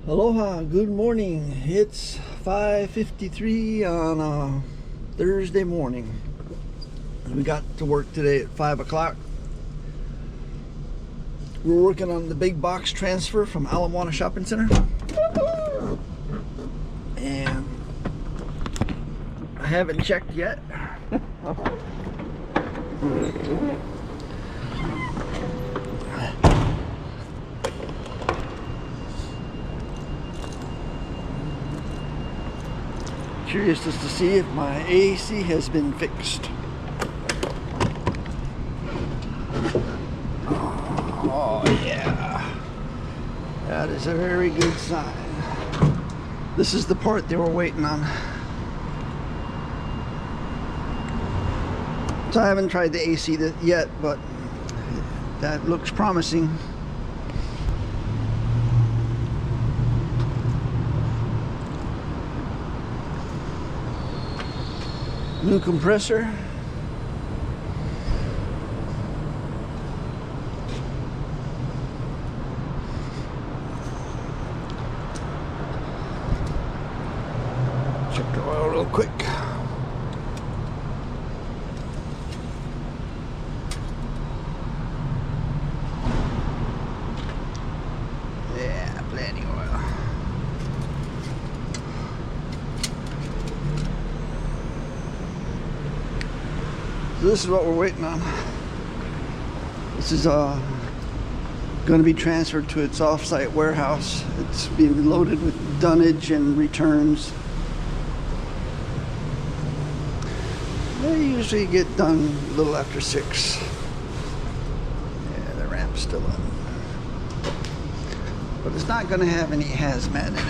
Aloha, good morning. It's 5:53 on a Thursday morning. We got to work today at 5 o'clock. We're working on the big box transfer from Alamoana Shopping Center. And I haven't checked yet. Curious just to see if my AC has been fixed. Oh yeah, that is a very good sign. This is the part they were waiting on. So I haven't tried the AC yet, but that looks promising. New compressor. Check the oil real quick. Yeah, plenty oil. So this is what we're waiting on. This is going to be transferred to its off-site warehouse. It's being loaded with dunnage and returns. They usually get done a little after 6. Yeah, the ramp's still up. But it's not going to have any hazmat in it.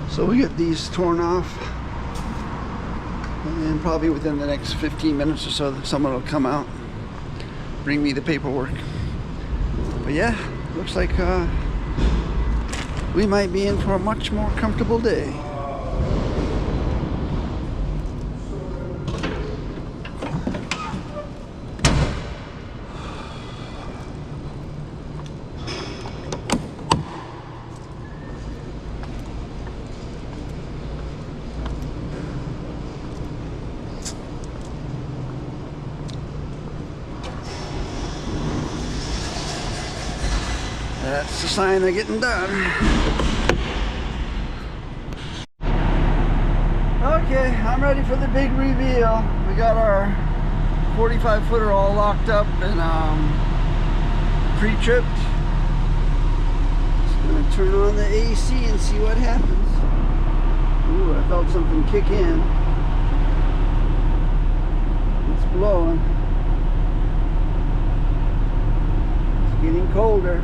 So we get these torn off, and then probably within the next 15 minutes or so, someone will come out, bring me the paperwork. But yeah, looks like we might be in for a much more comfortable day. That's the sign of getting done. Okay, I'm ready for the big reveal. We got our 45-footer all locked up and pre-tripped. Just gonna turn on the AC and see what happens. Ooh, I felt something kick in. It's blowing. It's getting colder.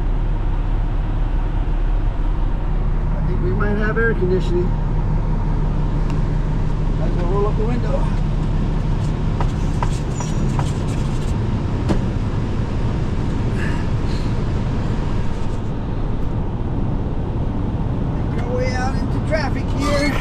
We might have air conditioning. Might as well roll up the window. Make our way out into traffic here.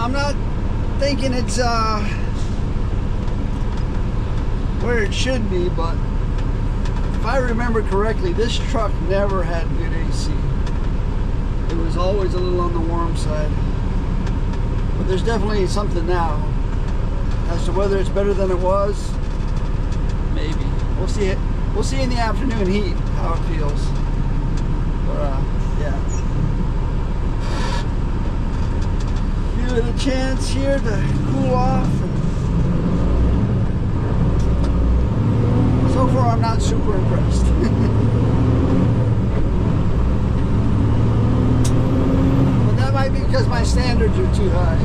I'm not thinking it's where it should be, but if I remember correctly, this truck never had good AC. It was always a little on the warm side. But there's definitely something now. As to whether it's better than it was, maybe. We'll see it. We'll see in the afternoon heat how it feels. But yeah. Give it a chance here to cool off. So far, I'm not super impressed. But that might be because my standards are too high.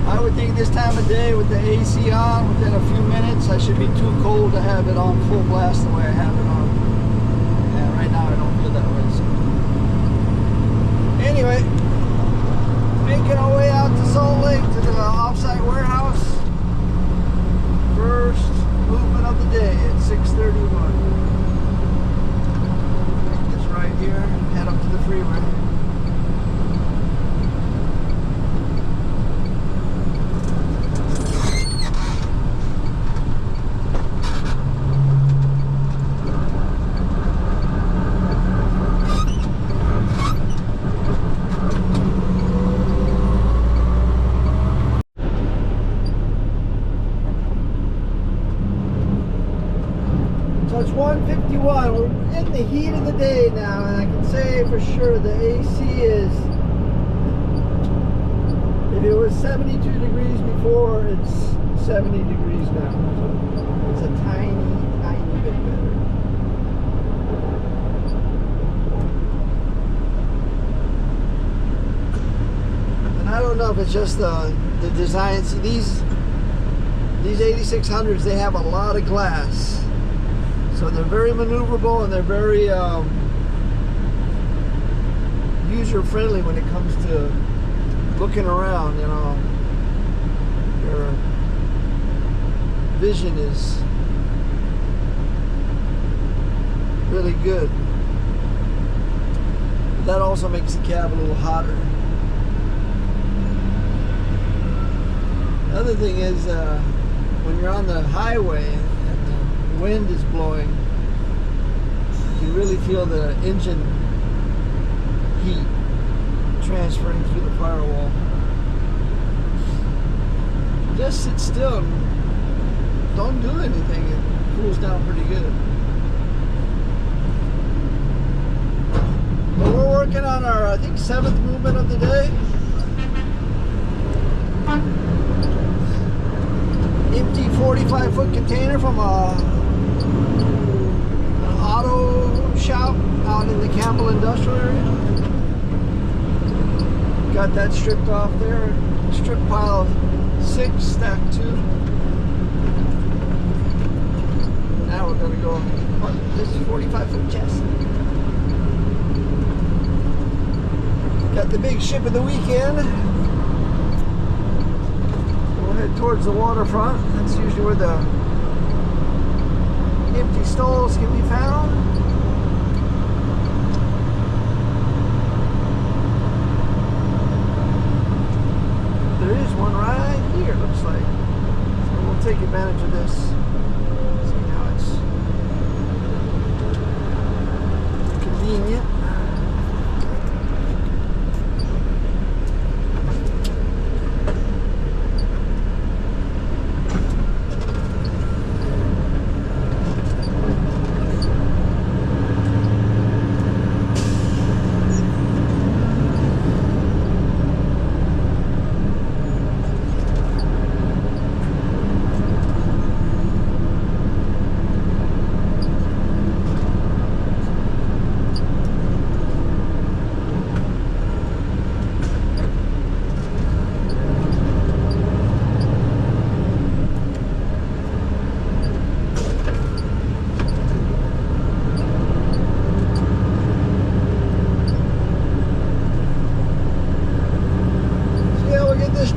I would think this time of day with the AC on, within a few minutes, I should be too cold to have it on full blast the way I have it on. And right now I don't feel that way. So. Anyway, making our way out to Salt Lake to the offsite warehouse. First movement of the day at 6:31. Take this right here, head up to the freeway. So it's 1:51. We're in the heat of the day now, and I can say for sure the AC is, if it was 72 degrees before, it's 70 degrees now. So it's a tiny, tiny bit better. And I don't know if it's just the design. See, these 8600s, they have a lot of glass. So they're very maneuverable and they're very user-friendly when it comes to looking around, you know. Your vision is really good. But that also makes the cab a little hotter. The other thing is when you're on the highway, wind is blowing, you really feel the engine heat transferring through the firewall. Just sit still and don't do anything, it cools down pretty good. But we're working on our, I think, 7th movement of the day. Empty 45-foot container from an auto shop out in the Campbell industrial area. Got that stripped off there. Strip pile of 6, stack 2. Now we're going to go park this 45-foot chassis. Got the big ship of the weekend. Head towards the waterfront. That's usually where the empty stalls can be found. There is one right here, looks like. So we'll take advantage of this. See how it's convenient.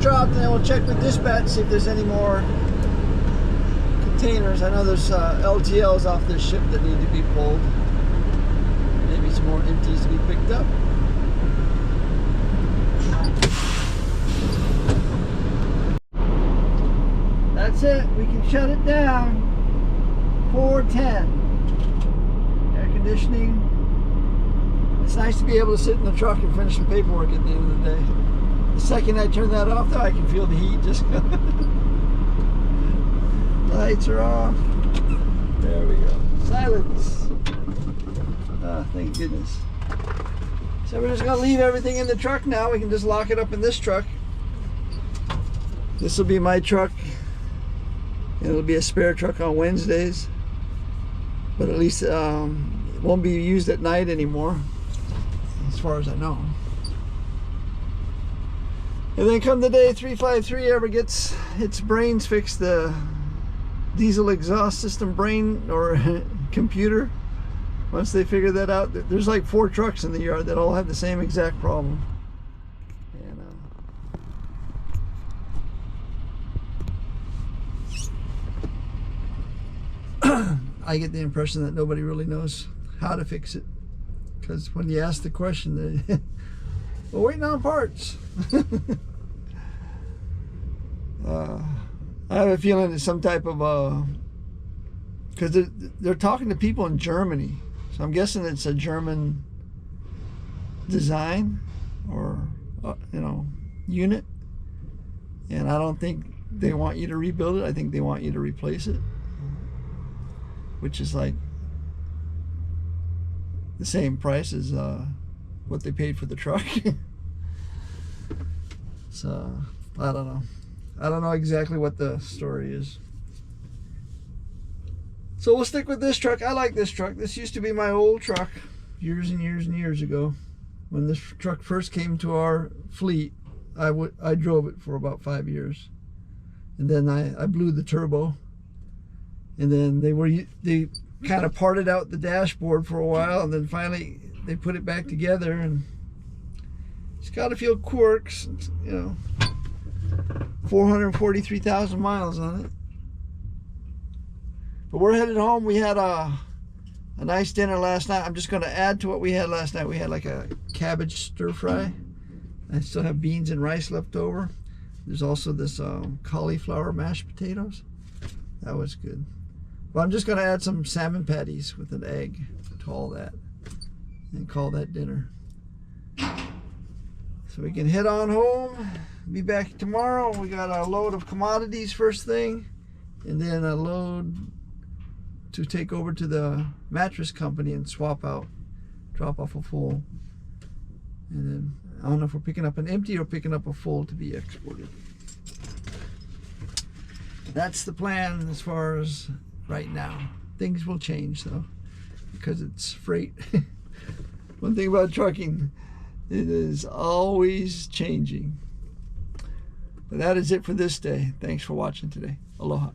Dropped, and then we'll check with dispatch, see if there's any more containers. I know there's LTLs off this ship that need to be pulled. Maybe some more empties to be picked up. That's it. We can shut it down. 410. Air conditioning. It's nice to be able to sit in the truck and finish some paperwork at the end of the day. The second I turn that off, though, I can feel the heat just go. Lights are off. There we go. Silence. Oh, thank goodness. So we're just going to leave everything in the truck now. We can just lock it up in this truck. This will be my truck. It'll be a spare truck on Wednesdays. But at least it won't be used at night anymore, as far as I know. And then come the day 353 ever gets its brains fixed, the diesel exhaust system brain or computer, once they figure that out, there's like 4 trucks in the yard that all have the same exact problem. And I get the impression that nobody really knows how to fix it, because when you ask the question, we're waiting on parts. I have a feeling it's some type of because they're talking to people in Germany, so I'm guessing it's a German design or unit, and I don't think they want you to rebuild it. I think they want you to replace it, which is like the same price as what they paid for the truck. So I don't know. I don't know exactly what the story is. So we'll stick with this truck. I like this truck. This used to be my old truck years and years and years ago. When this truck first came to our fleet, I drove it for about 5 years. And then I blew the turbo. And then they kind of parted out the dashboard for a while, and then finally they put it back together, and it's got a few quirks, 443,000 miles on it. But we're headed home. We had a nice dinner last night. I'm just going to add to what we had last night. We had like a cabbage stir fry. I still have beans and rice left over. There's also this cauliflower mashed potatoes. That was good. Well, I'm just going to add some salmon patties with an egg to all that and call that dinner. So we can head on home. Be back tomorrow. We got a load of commodities first thing, and then a load to take over to the mattress company and swap out, drop off a full. And then I don't know if we're picking up an empty or picking up a full to be exported. That's the plan as far as right now. Things will change though, because it's freight. One thing about trucking, it is always changing. But that is it for this day. Thanks for watching today. Aloha.